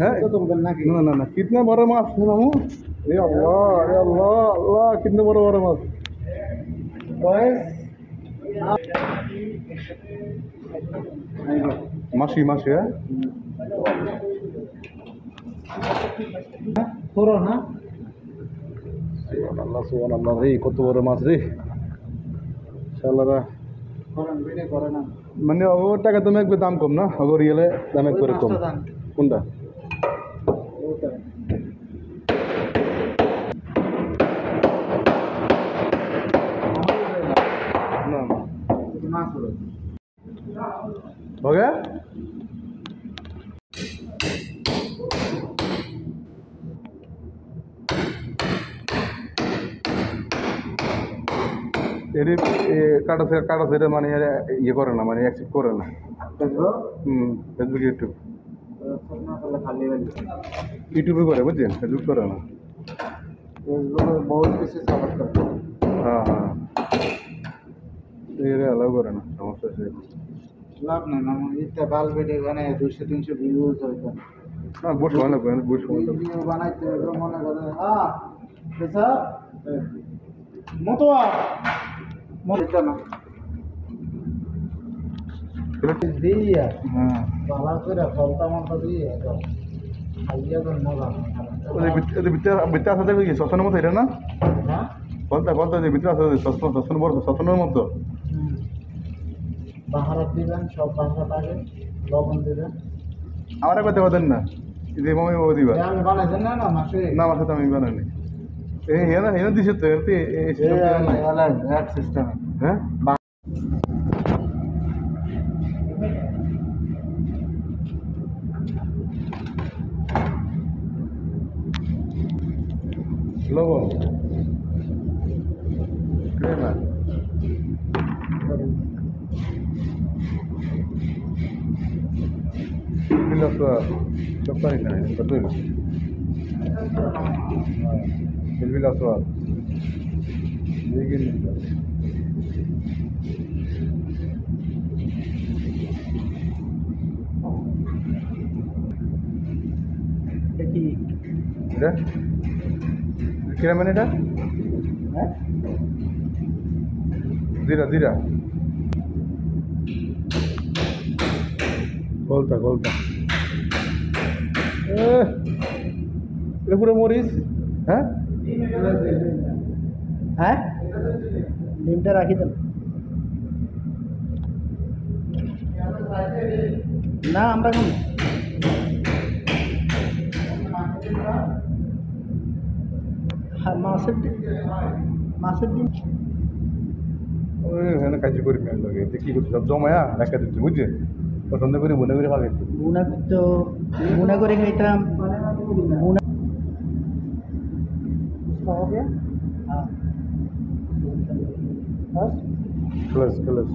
हैं? ना ना ना कितने बड़े माछ है मामू ये अल्लाह अल्लाह कितने बड़े बड़े माछ माछी माछी है Corona. सुभान अल्लाह रे কত বড় মাছ রে শালারা Corona. মানে ওর টাকা তো একটু দাম কম না ওর রিয়েলে দাম একটু কম কোনটা না हो गया এর কাটা সেটা মানে ইয়ে করে না মানে অ্যাকসেপ্ট করে না ফেসবুক ইউটিউবে করে বুঝছেন ফেসবুক করে না ফেসবুকে বহুত কিছু সাপোর্ট করে হ্যাঁ হ্যাঁ এর অ্যালাউ করে না সমস্যা সে লাভ নেই না এটা বাল ভিডিও বানায় 200-300 ভিউজ হইতো না বুঝ ভালো বুঝ ভালো ভিডিও বানাইতে মনে করে পেশা মতোয়া মতো না দিয়া হ্যাঁ বালা করে ফলতা মতো দিয়ে খাইয়া তো মজা ওদের ভিতরে আছে কি সসনের মতো এটা না হ্যাঁ বলতে যে ভিতরে আছে সসন বড় সসনের মতো বাহারাত দিবেন সব বাহারাত আগে লবণ দিবেন আমার একবার দেওয়া দেন না যে মামি ও দিবা আমি বানাইছেন না না মাসে না আমার সাথে আমি বানাইনি এনে দিছে তো এতে এক সিস্টেম হ্যাঁ লবণ ক্রেমা Bilaso chopari na है betul bilaso लेकिन দেখি এটা কিরা মানে এটা হ্যাঁ জিরা জিরা গোলটা এটা পুরো মরিচ হ্যাঁ হ্যাঁ ডিমটা রাখি দেন না আমরা কোন মাছের ডিম ওই এখানে কাজ করি মেন লাগে দেখি সব জমায়া রাখা দিচ্ছি বুঝছে পছন্দ করে মনে করে ভালো বুনা করে খাইতাম বুনা हो गया हाँ बस क्लस